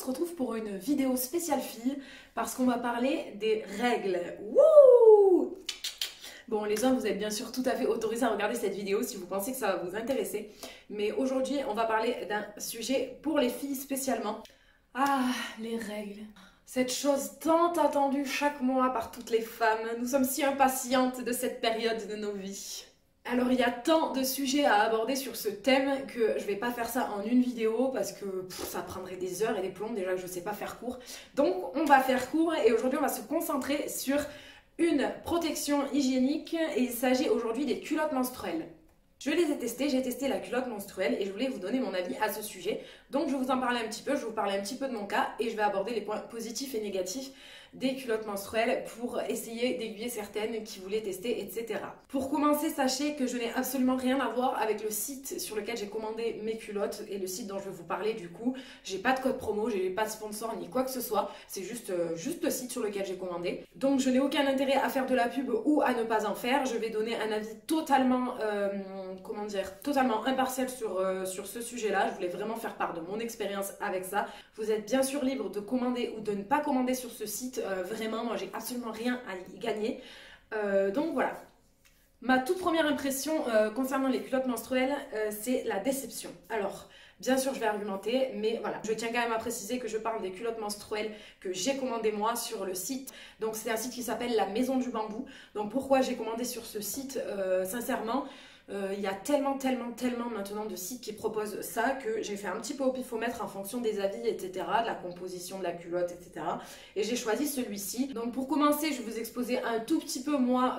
retrouve pour une vidéo spéciale fille parce qu'on va parler des règles. Wouh! Bon, les hommes, vous êtes bien sûr tout à fait autorisés à regarder cette vidéo si vous pensez que ça va vous intéresser. Mais aujourd'hui, on va parler d'un sujet pour les filles spécialement. Ah, les règles. Cette chose tant attendue chaque mois par toutes les femmes. Nous sommes si impatientes de cette période de nos vies. Alors il y a tant de sujets à aborder sur ce thème que je vais pas faire ça en une vidéo parce que ça prendrait des heures et des plombs, déjà que je sais pas faire court. Donc on va faire court et aujourd'hui on va se concentrer sur une protection hygiénique et il s'agit aujourd'hui des culottes menstruelles. Je les ai testées, j'ai testé la culotte menstruelle et je voulais vous donner mon avis à ce sujet. Donc je vais vous en parler un petit peu, je vais vous parler un petit peu de mon cas et je vais aborder les points positifs et négatifs des culottes menstruelles pour essayer d'aiguiller certaines qui voulaient tester, etc. Pour commencer, sachez que je n'ai absolument rien à voir avec le site sur lequel j'ai commandé mes culottes et le site dont je vais vous parler du coup. J'ai pas de code promo, j'ai pas de sponsor ni quoi que ce soit, c'est juste le site sur lequel j'ai commandé. Donc je n'ai aucun intérêt à faire de la pub ou à ne pas en faire. Je vais donner un avis totalement, totalement impartial sur ce sujet-là. Je voulais vraiment faire part de mon expérience avec ça. Vous êtes bien sûr libre de commander ou de ne pas commander sur ce site. Vraiment, moi j'ai absolument rien à y gagner. Donc voilà. Ma toute première impression concernant les culottes menstruelles, c'est la déception. Alors, bien sûr je vais argumenter, mais voilà. Je tiens quand même à préciser que je parle des culottes menstruelles que j'ai commandées moi sur le site. Donc c'est un site qui s'appelle La Maison du Bambou. Donc pourquoi j'ai commandé sur ce site, sincèrement, il y a tellement maintenant de sites qui proposent ça que j'ai fait un petit peu au pifomètre en fonction des avis, etc., de la composition de la culotte, etc. Et j'ai choisi celui-ci. Donc pour commencer, je vais vous exposer un tout petit peu moi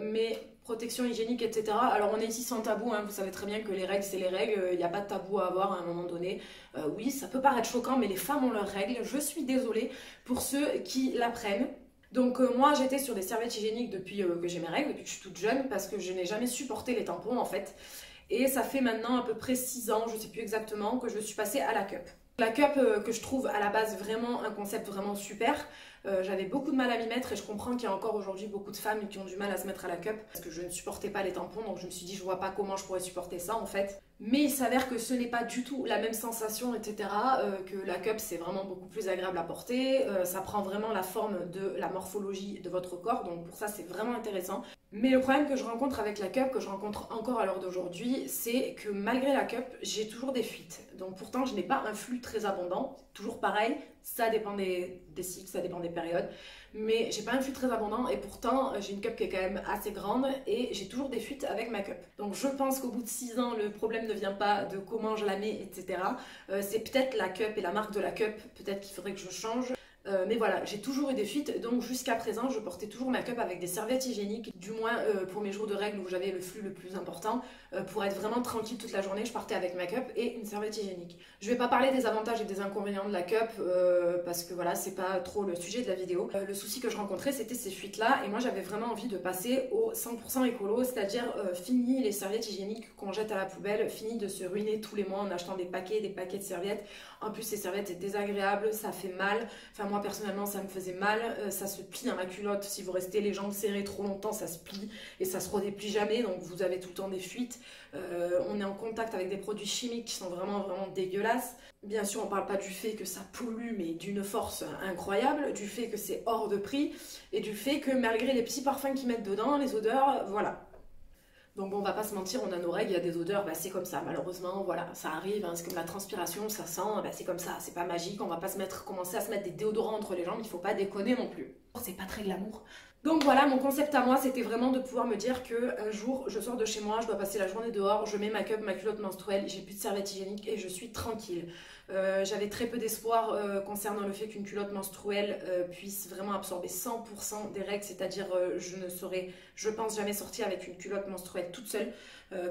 mes protections hygiéniques, etc. Alors on est ici sans tabou, hein. Vous savez très bien que les règles c'est les règles, il n'y a pas de tabou à avoir à un moment donné. Oui, ça peut paraître choquant, mais les femmes ont leurs règles. Je suis désolée pour ceux qui l'apprennent. Donc moi j'étais sur des serviettes hygiéniques depuis que j'ai mes règles, depuis que je suis toute jeune, parce que je n'ai jamais supporté les tampons en fait. Et ça fait maintenant à peu près 6 ans, je ne sais plus exactement, que je suis passée à la cup. La cup que je trouve à la base vraiment un concept vraiment super. J'avais beaucoup de mal à m'y mettre et je comprends qu'il y a encore aujourd'hui beaucoup de femmes qui ont du mal à se mettre à la cup parce que je ne supportais pas les tampons, donc je me suis dit je vois pas comment je pourrais supporter ça en fait. Mais il s'avère que ce n'est pas du tout la même sensation, etc. Que la cup c'est vraiment beaucoup plus agréable à porter, ça prend vraiment la forme de la morphologie de votre corps, donc pour ça c'est vraiment intéressant. Mais le problème que je rencontre avec la cup, que je rencontre encore à l'heure d'aujourd'hui, c'est que malgré la cup, j'ai toujours des fuites. Donc pourtant je n'ai pas un flux très abondant, toujours pareil, ça dépend des cycles, ça dépend des périodes, mais j'ai pas un flux très abondant et pourtant j'ai une cup qui est quand même assez grande et j'ai toujours des fuites avec ma cup. Donc je pense qu'au bout de 6 ans, le problème ne vient pas de comment je la mets, etc. C'est peut-être la cup et la marque de la cup, peut-être qu'il faudrait que je change. Mais voilà, j'ai toujours eu des fuites, donc jusqu'à présent je portais toujours ma cup avec des serviettes hygiéniques, du moins pour mes jours de règles où j'avais le flux le plus important, pour être vraiment tranquille toute la journée, je partais avec ma cup et une serviette hygiénique. Je vais pas parler des avantages et des inconvénients de la cup, parce que voilà, c'est pas trop le sujet de la vidéo. Le souci que je rencontrais c'était ces fuites là, et moi j'avais vraiment envie de passer au 100% écolo, c'est-à-dire fini les serviettes hygiéniques qu'on jette à la poubelle, fini de se ruiner tous les mois en achetant des paquets de serviettes. En plus ces serviettes c'est désagréable, ça fait mal, enfin moi personnellement ça me faisait mal, ça se plie dans la culotte, si vous restez les jambes serrées trop longtemps ça se plie et ça se redéplie jamais, donc vous avez tout le temps des fuites. On est en contact avec des produits chimiques qui sont vraiment dégueulasses. Bien sûr on parle pas du fait que ça pollue mais d'une force incroyable, du fait que c'est hors de prix et du fait que malgré les petits parfums qu'ils mettent dedans, les odeurs, voilà. Donc bon, on va pas se mentir, on a nos règles, il y a des odeurs, bah, c'est comme ça, malheureusement, voilà, ça arrive, hein, c'est comme la transpiration, ça sent, bah, c'est comme ça, c'est pas magique, on va pas commencer à se mettre des déodorants entre les jambes, il faut pas déconner non plus. C'est pas très glamour. Donc voilà, mon concept à moi, c'était vraiment de pouvoir me dire que un jour, je sors de chez moi, je dois passer la journée dehors, je mets ma cup, ma culotte menstruelle, j'ai plus de serviette hygiénique et je suis tranquille. J'avais très peu d'espoir concernant le fait qu'une culotte menstruelle puisse vraiment absorber 100% des règles, c'est-à-dire je ne serais, je pense, jamais sortie avec une culotte menstruelle toute seule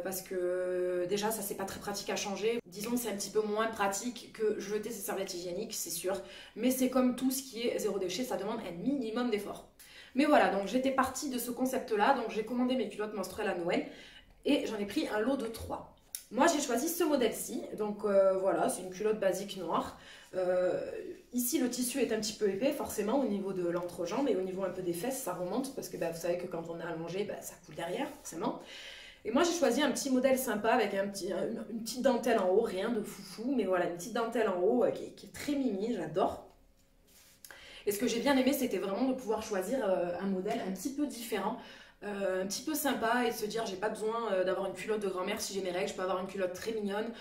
parce que déjà ça c'est pas très pratique à changer. Disons que c'est un petit peu moins pratique que jeter ses serviettes hygiéniques, c'est sûr, mais c'est comme tout ce qui est zéro déchet, ça demande un minimum d'effort. Mais voilà, donc j'étais partie de ce concept-là, donc j'ai commandé mes culottes menstruelles à Noël et j'en ai pris un lot de 3. Moi j'ai choisi ce modèle-ci, donc voilà, c'est une culotte basique noire. Ici le tissu est un petit peu épais forcément au niveau de l'entrejambe et au niveau un peu des fesses ça remonte parce que bah, vous savez que quand on est allongé, bah, ça coule derrière forcément. Et moi j'ai choisi un petit modèle sympa avec une petite dentelle en haut, rien de foufou, mais voilà, une petite dentelle en haut qui est très mimi, j'adore. Et ce que j'ai bien aimé, c'était vraiment de pouvoir choisir un modèle un petit peu différent, un petit peu sympa et de se dire j'ai pas besoin d'avoir une culotte de grand-mère si j'ai mes règles, je peux avoir une culotte très mignonne.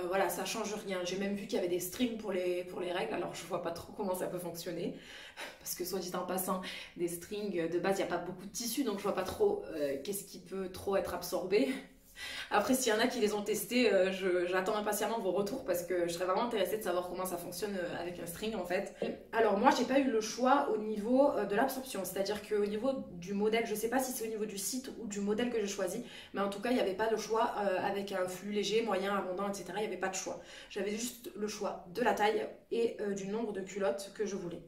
Voilà, ça change rien. J'ai même vu qu'il y avait des strings pour les règles, alors je vois pas trop comment ça peut fonctionner. Parce que soit dit en passant, des strings de base, il n'y a pas beaucoup de tissu, donc je vois pas trop qu'est-ce qui peut trop être absorbé. Après, s'il y en a qui les ont testés, j'attends impatiemment vos retours parce que je serais vraiment intéressée de savoir comment ça fonctionne avec un string en fait. Alors moi, j'ai pas eu le choix au niveau de l'absorption, c'est-à-dire qu'au niveau du modèle, je sais pas si c'est au niveau du site ou du modèle que j'ai choisi, mais en tout cas, il n'y avait pas de choix avec un flux léger, moyen, abondant, etc. Il n'y avait pas de choix. J'avais juste le choix de la taille et du nombre de culottes que je voulais.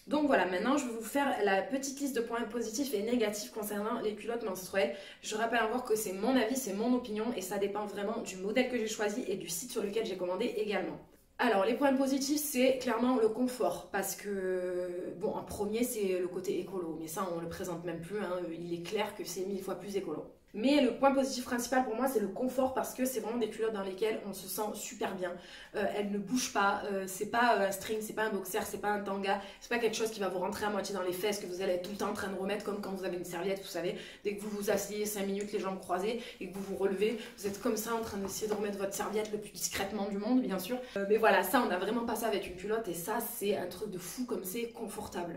Donc voilà, maintenant je vais vous faire la petite liste de points positifs et négatifs concernant les culottes menstruelles. Je rappelle encore que c'est mon avis, c'est mon opinion et ça dépend vraiment du modèle que j'ai choisi et du site sur lequel j'ai commandé également. Alors les points positifs c'est clairement le confort parce que, bon en premier c'est le côté écolo, mais ça on le présente même plus, hein. Il est clair que c'est 1000 fois plus écolo. Mais le point positif principal pour moi c'est le confort parce que c'est vraiment des culottes dans lesquelles on se sent super bien. Elles ne bougent pas, c'est pas un string, c'est pas un boxer, c'est pas un tanga, c'est pas quelque chose qui va vous rentrer à moitié dans les fesses que vous allez être tout le temps en train de remettre comme quand vous avez une serviette, vous savez, dès que vous vous asseyez 5 minutes les jambes croisées et que vous vous relevez, vous êtes comme ça en train d'essayer de remettre votre serviette le plus discrètement du monde bien sûr. Mais voilà, ça on n'a vraiment pas ça avec une culotte et ça c'est un truc de fou comme c'est confortable.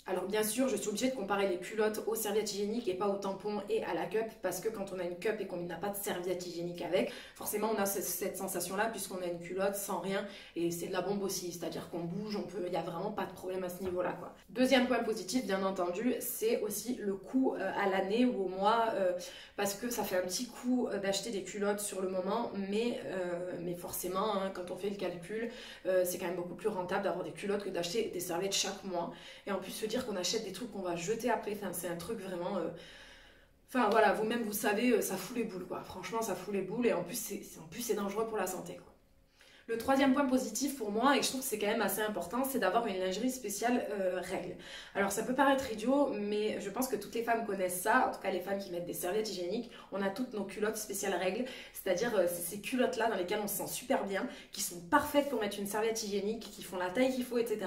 Alors bien sûr, je suis obligée de comparer les culottes aux serviettes hygiéniques et pas aux tampons et à la cup parce que quand on a une cup et qu'on n'a pas de serviette hygiénique avec, forcément on a cette sensation-là puisqu'on a une culotte sans rien et c'est de la bombe aussi, c'est-à-dire qu'on bouge, il n'y a vraiment pas de problème à ce niveau-là, quoi. Deuxième point positif, bien entendu, c'est aussi le coût à l'année ou au mois parce que ça fait un petit coup d'acheter des culottes sur le moment, mais forcément, hein, quand on fait le calcul, c'est quand même beaucoup plus rentable d'avoir des culottes que d'acheter des serviettes chaque mois. Et en plus se dire qu'on achète des trucs qu'on va jeter après, enfin, c'est un truc vraiment... Enfin voilà, vous-même vous savez, ça fout les boules quoi. Franchement, ça fout les boules et en plus c'est dangereux pour la santé quoi. Le troisième point positif pour moi, et je trouve que c'est quand même assez important, c'est d'avoir une lingerie spéciale règles. Alors ça peut paraître idiot, mais je pense que toutes les femmes connaissent ça, en tout cas les femmes qui mettent des serviettes hygiéniques, on a toutes nos culottes spéciales règles, c'est-à-dire c'est ces culottes-là dans lesquelles on se sent super bien, qui sont parfaites pour mettre une serviette hygiénique, qui font la taille qu'il faut, etc.,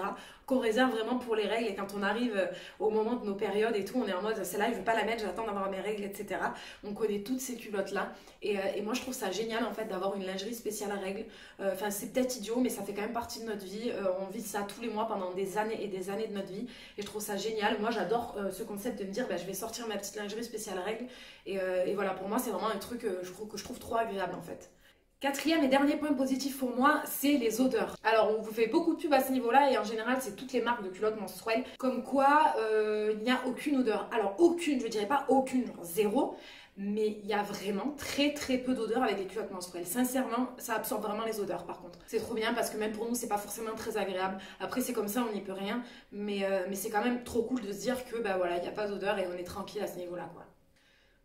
qu'on réserve vraiment pour les règles et quand on arrive au moment de nos périodes et tout, on est en mode celle-là je ne veux pas la mettre, j'attends d'avoir mes règles, etc. On connaît toutes ces culottes-là et moi je trouve ça génial en fait d'avoir une lingerie spéciale à règles. Enfin c'est peut-être idiot mais ça fait quand même partie de notre vie, on vit ça tous les mois pendant des années et des années de notre vie et je trouve ça génial. Moi j'adore ce concept de me dire je vais sortir ma petite lingerie spéciale à règles et voilà, pour moi c'est vraiment un truc que je trouve trop agréable en fait. Quatrième et dernier point positif pour moi, c'est les odeurs. Alors on vous fait beaucoup de pub à ce niveau-là et en général c'est toutes les marques de culottes menstruelles comme quoi il n'y a aucune odeur. Alors aucune, je dirais pas aucune, genre zéro, mais il y a vraiment très très peu d'odeur avec les culottes menstruelles. Sincèrement, ça absorbe vraiment les odeurs par contre. C'est trop bien parce que même pour nous c'est pas forcément très agréable. Après c'est comme ça, on n'y peut rien, mais c'est quand même trop cool de se dire que bah voilà, il n'y a pas d'odeur et on est tranquille à ce niveau-là quoi.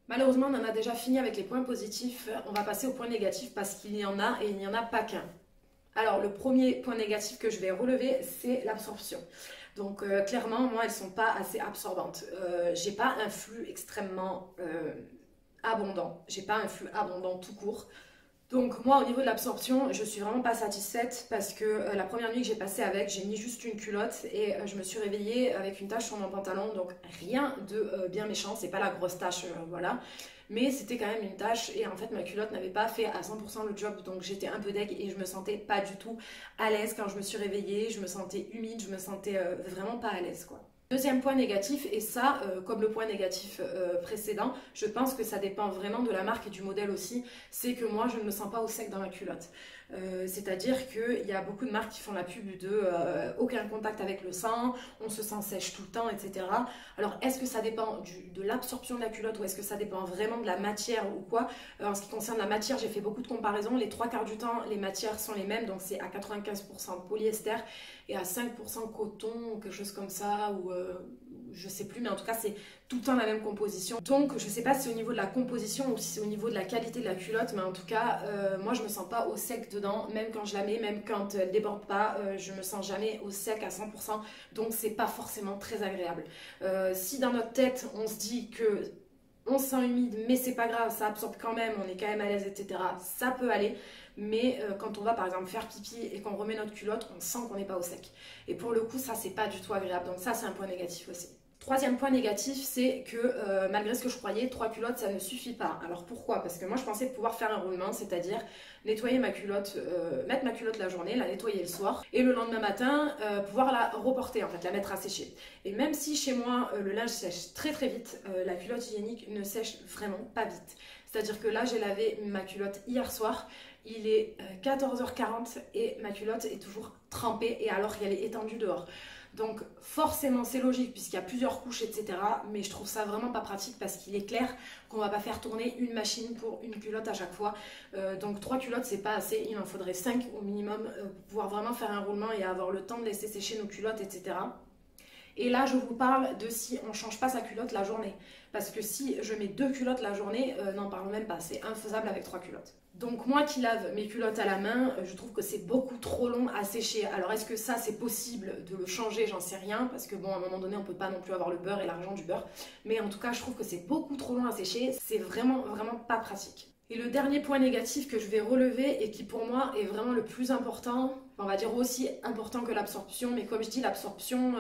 Malheureusement, on en a déjà fini avec les points positifs. On va passer aux points négatifs parce qu'il y en a et il n'y en a pas qu'un. Alors, le premier point négatif que je vais relever, c'est l'absorption. Donc, clairement, moi, elles ne sont pas assez absorbantes. J'ai pas un flux extrêmement abondant. J'ai pas un flux abondant tout court. Donc moi au niveau de l'absorption je suis vraiment pas satisfaite parce que la première nuit que j'ai passée avec j'ai mis juste une culotte et je me suis réveillée avec une tache sur mon pantalon, donc rien de bien méchant, c'est pas la grosse tache voilà, mais c'était quand même une tache et en fait ma culotte n'avait pas fait à 100% le job, donc j'étais un peu deg et je me sentais pas du tout à l'aise quand je me suis réveillée, je me sentais humide, je me sentais vraiment pas à l'aise quoi. Deuxième point négatif, et ça, comme le point négatif précédent, je pense que ça dépend vraiment de la marque et du modèle aussi, c'est que moi je ne me sens pas au sec dans ma culotte. C'est-à-dire qu'il y a beaucoup de marques qui font la pub de aucun contact avec le sang, on se sent sèche tout le temps, etc. Alors est-ce que ça dépend de l'absorption de la culotte ou est-ce que ça dépend vraiment de la matière ou quoi? En ce qui concerne la matière, j'ai fait beaucoup de comparaisons, les trois quarts du temps les matières sont les mêmes, donc c'est à 95% polyester et à 5% coton ou quelque chose comme ça, ou je sais plus, mais en tout cas c'est tout le temps la même composition. Donc je sais pas si c'est au niveau de la composition ou si c'est au niveau de la qualité de la culotte, mais en tout cas moi je me sens pas au sec dedans, même quand je la mets, même quand elle déborde pas, je me sens jamais au sec à 100%, donc c'est pas forcément très agréable. Si dans notre tête on se dit que on se sent humide, mais c'est pas grave, ça absorbe quand même, on est quand même à l'aise, etc. Ça peut aller, mais quand on va par exemple faire pipi et qu'on remet notre culotte, on sent qu'on n'est pas au sec. Et pour le coup, ça c'est pas du tout agréable, donc ça c'est un point négatif aussi. Troisième point négatif, c'est que malgré ce que je croyais, 3 culottes ça ne suffit pas. Alors pourquoi? Parce que moi je pensais pouvoir faire un roulement, c'est-à-dire nettoyer ma culotte, mettre ma culotte la journée, la nettoyer le soir, et le lendemain matin pouvoir la reporter, en fait, la mettre à sécher. Et même si chez moi le linge sèche très très vite, la culotte hygiénique ne sèche vraiment pas vite. C'est-à-dire que là j'ai lavé ma culotte hier soir, il est 14h40 et ma culotte est toujours trempée et alors qu'elle est étendue dehors. Donc forcément c'est logique puisqu'il y a plusieurs couches, etc. Mais je trouve ça vraiment pas pratique parce qu'il est clair qu'on va pas faire tourner une machine pour une culotte à chaque fois. Donc 3 culottes c'est pas assez, il en faudrait 5 au minimum pour pouvoir vraiment faire un roulement et avoir le temps de laisser sécher nos culottes, etc. Et là, je vous parle de si on ne change pas sa culotte la journée. Parce que si je mets 2 culottes la journée, n'en parlons même pas, c'est infaisable avec 3 culottes. Donc moi qui lave mes culottes à la main, je trouve que c'est beaucoup trop long à sécher. Alors est-ce que ça c'est possible de le changer? J'en sais rien, parce que bon, à un moment donné, on peut pas non plus avoir le beurre et l'argent du beurre. Mais en tout cas, je trouve que c'est beaucoup trop long à sécher, c'est vraiment, vraiment pas pratique. Et le dernier point négatif que je vais relever et qui pour moi est vraiment le plus important, on va dire aussi important que l'absorption, mais comme je dis, l'absorption,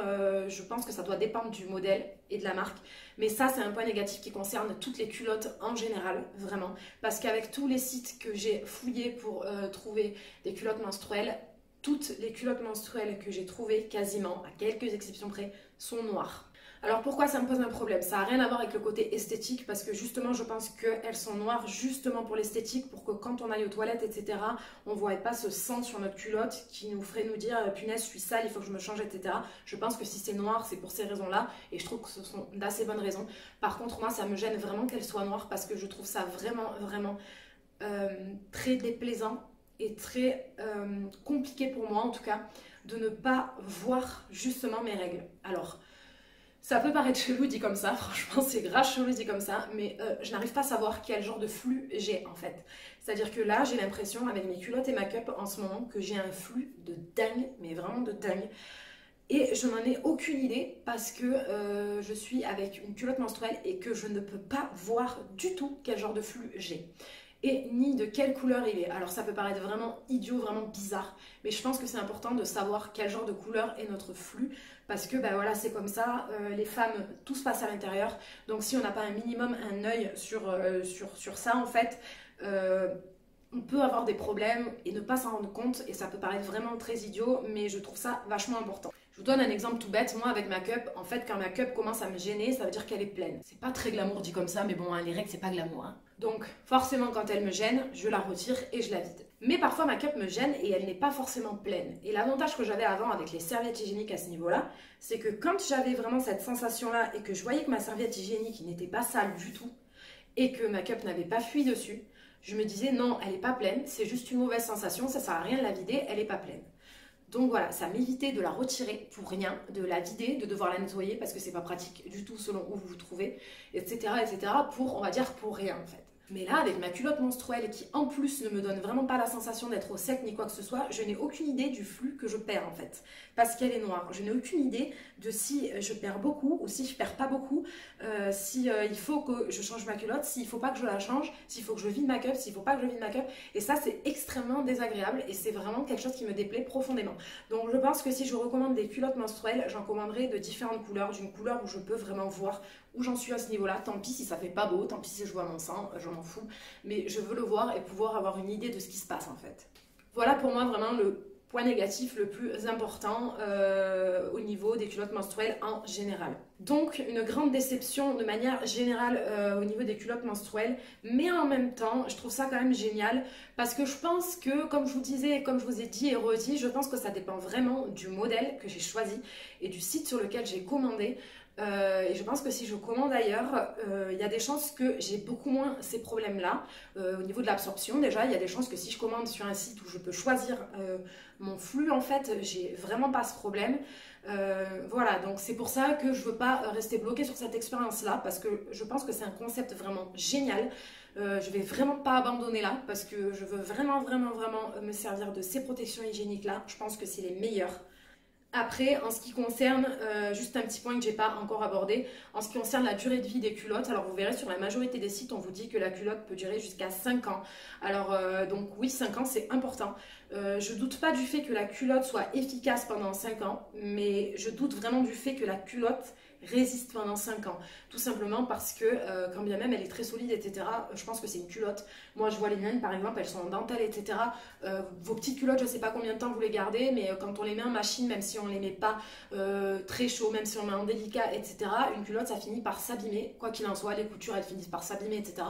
je pense que ça doit dépendre du modèle et de la marque. Mais ça, c'est un point négatif qui concerne toutes les culottes en général, vraiment. Parce qu'avec tous les sites que j'ai fouillés pour trouver des culottes menstruelles, toutes les culottes menstruelles que j'ai trouvées, quasiment, à quelques exceptions près, sont noires. Alors pourquoi ça me pose un problème? Ça n'a rien à voir avec le côté esthétique parce que justement je pense qu'elles sont noires justement pour l'esthétique, pour que quand on aille aux toilettes, etc., on ne voit pas ce sang sur notre culotte qui nous ferait nous dire punaise je suis sale, il faut que je me change, etc. Je pense que si c'est noir c'est pour ces raisons-là et je trouve que ce sont d'assez bonnes raisons. Par contre moi ça me gêne vraiment qu'elles soient noires parce que je trouve ça vraiment vraiment très déplaisant et très compliqué pour moi en tout cas de ne pas voir justement mes règles. Alors ça peut paraître chelou dit comme ça, franchement c'est grave chelou dit comme ça, mais je n'arrive pas à savoir quel genre de flux j'ai en fait. C'est-à-dire que là j'ai l'impression avec mes culottes et ma cup en ce moment que j'ai un flux de dingue, mais vraiment de dingue. Et je n'en ai aucune idée parce que je suis avec une culotte menstruelle et que je ne peux pas voir du tout quel genre de flux j'ai. Et ni de quelle couleur il est. Alors ça peut paraître vraiment idiot, vraiment bizarre, mais je pense que c'est important de savoir quel genre de couleur est notre flux, parce que ben voilà, c'est comme ça, les femmes, tout se passe à l'intérieur, donc si on n'a pas un minimum un œil sur ça en fait, on peut avoir des problèmes et ne pas s'en rendre compte, et ça peut paraître vraiment très idiot, mais je trouve ça vachement important. Je vous donne un exemple tout bête, moi avec ma cup, en fait quand ma cup commence à me gêner, ça veut dire qu'elle est pleine. C'est pas très glamour dit comme ça, mais bon, hein, les règles c'est pas glamour. Hein. Donc forcément quand elle me gêne, je la retire et je la vide. Mais parfois ma cup me gêne et elle n'est pas forcément pleine. Et l'avantage que j'avais avant avec les serviettes hygiéniques à ce niveau-là, c'est que quand j'avais vraiment cette sensation-là et que je voyais que ma serviette hygiénique n'était pas sale du tout et que ma cup n'avait pas fui dessus, je me disais non, elle n'est pas pleine, c'est juste une mauvaise sensation, ça sert à rien de la vider, elle n'est pas pleine. Donc voilà, ça m'évitait de la retirer pour rien, de la vider, de devoir la nettoyer parce que c'est pas pratique du tout selon où vous vous trouvez, etc., etc., pour, on va dire, pour rien en fait. Mais là, avec ma culotte menstruelle qui en plus ne me donne vraiment pas la sensation d'être au sec ni quoi que ce soit, je n'ai aucune idée du flux que je perds en fait, parce qu'elle est noire. Je n'ai aucune idée de si je perds beaucoup ou si je perds pas beaucoup, si il faut que je change ma culotte, s'il faut pas que je la change, s'il faut que je vide ma cup, s'il faut pas que je vide ma cup. Et ça, c'est extrêmement désagréable et c'est vraiment quelque chose qui me déplaît profondément. Donc je pense que si je recommande des culottes menstruelles, j'en commanderai de différentes couleurs, d'une couleur où je peux vraiment voir où j'en suis à ce niveau-là. Tant pis si ça fait pas beau, tant pis si je vois mon sang, je m'en fous. Mais je veux le voir et pouvoir avoir une idée de ce qui se passe en fait. Voilà pour moi vraiment le point négatif le plus important au niveau des culottes menstruelles en général. Donc une grande déception de manière générale au niveau des culottes menstruelles, mais en même temps je trouve ça quand même génial parce que je pense que comme je vous disais, comme je vous ai dit et redit, je pense que ça dépend vraiment du modèle que j'ai choisi et du site sur lequel j'ai commandé. Et je pense que si je commande ailleurs, il y a des chances que j'ai beaucoup moins ces problèmes-là. Au niveau de l'absorption, déjà, il y a des chances que si je commande sur un site où je peux choisir mon flux, en fait, j'ai vraiment pas ce problème. Voilà, donc c'est pour ça que je veux pas rester bloquée sur cette expérience-là, parce que je pense que c'est un concept vraiment génial. Je vais vraiment pas abandonner là, parce que je veux vraiment me servir de ces protections hygiéniques-là. Je pense que c'est les meilleures. Après, en ce qui concerne, juste un petit point que j'ai pas encore abordé, en ce qui concerne la durée de vie des culottes, alors vous verrez sur la majorité des sites, on vous dit que la culotte peut durer jusqu'à 5 ans. Alors donc oui, 5 ans c'est important. Je doute pas du fait que la culotte soit efficace pendant 5 ans, mais je doute vraiment du fait que la culotte résiste pendant 5 ans. Tout simplement parce que quand bien même elle est très solide, etc., je pense que c'est une culotte. Moi je vois les miennes par exemple, elles sont en dentelle, etc. Vos petites culottes, je sais pas combien de temps vous les gardez, mais quand on les met en machine, même si on les met pas très chaud, même si on met en délicat, etc., une culotte ça finit par s'abîmer. Quoi qu'il en soit, les coutures elles finissent par s'abîmer, etc.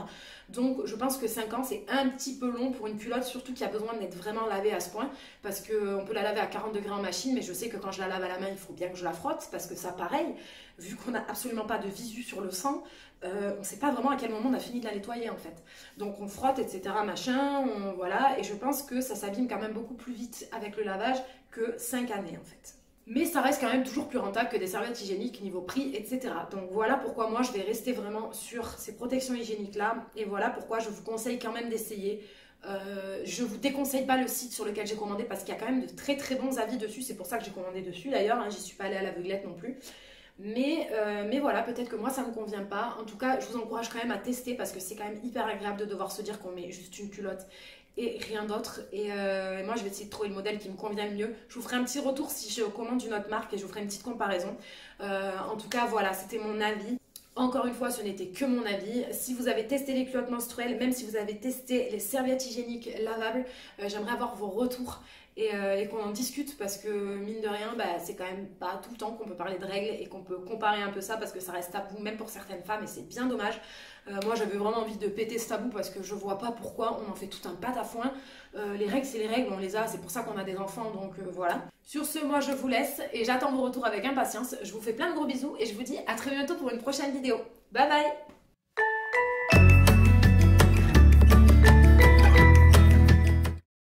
Donc je pense que 5 ans c'est un petit peu long pour une culotte, surtout qu'il y a besoin d'être vraiment lavée à ce point, parce qu'on peut la laver à 40 degrés en machine, mais je sais que quand je la lave à la main, il faut bien que je la frotte, parce que ça pareil, vu qu'on n'a absolument pas de visu sur le sang, on ne sait pas vraiment à quel moment on a fini de la nettoyer en fait. Donc on frotte, etc. machin, voilà, et je pense que ça s'abîme quand même beaucoup plus vite avec le lavage que 5 années en fait. Mais ça reste quand même toujours plus rentable que des serviettes hygiéniques niveau prix, etc. Donc voilà pourquoi moi je vais rester vraiment sur ces protections hygiéniques là, et voilà pourquoi je vous conseille quand même d'essayer. Je vous déconseille pas le site sur lequel j'ai commandé parce qu'il y a quand même de très très bons avis dessus, c'est pour ça que j'ai commandé dessus d'ailleurs, hein, j'y suis pas allée à l'aveuglette non plus. Mais voilà, peut-être que moi ça me convient pas. En tout cas, je vous encourage quand même à tester parce que c'est quand même hyper agréable de devoir se dire qu'on met juste une culotte et rien d'autre. Et moi je vais essayer de trouver le modèle qui me convient le mieux. Je vous ferai un petit retour si je commande une autre marque et je vous ferai une petite comparaison. En tout cas, voilà, c'était mon avis. Encore une fois, ce n'était que mon avis. Si vous avez testé les culottes menstruelles, même si vous avez testé les serviettes hygiéniques lavables, j'aimerais avoir vos retours et qu'on en discute parce que mine de rien, bah, c'est quand même pas tout le temps qu'on peut parler de règles et qu'on peut comparer un peu ça parce que ça reste tabou même pour certaines femmes et c'est bien dommage. Moi j'avais vraiment envie de péter ce tabou parce que je vois pas pourquoi on en fait tout un patafoin. Les règles c'est les règles, on les a, c'est pour ça qu'on a des enfants donc voilà. Sur ce, moi je vous laisse et j'attends vos retours avec impatience. Je vous fais plein de gros bisous et je vous dis à très bientôt pour une prochaine vidéo. Bye bye!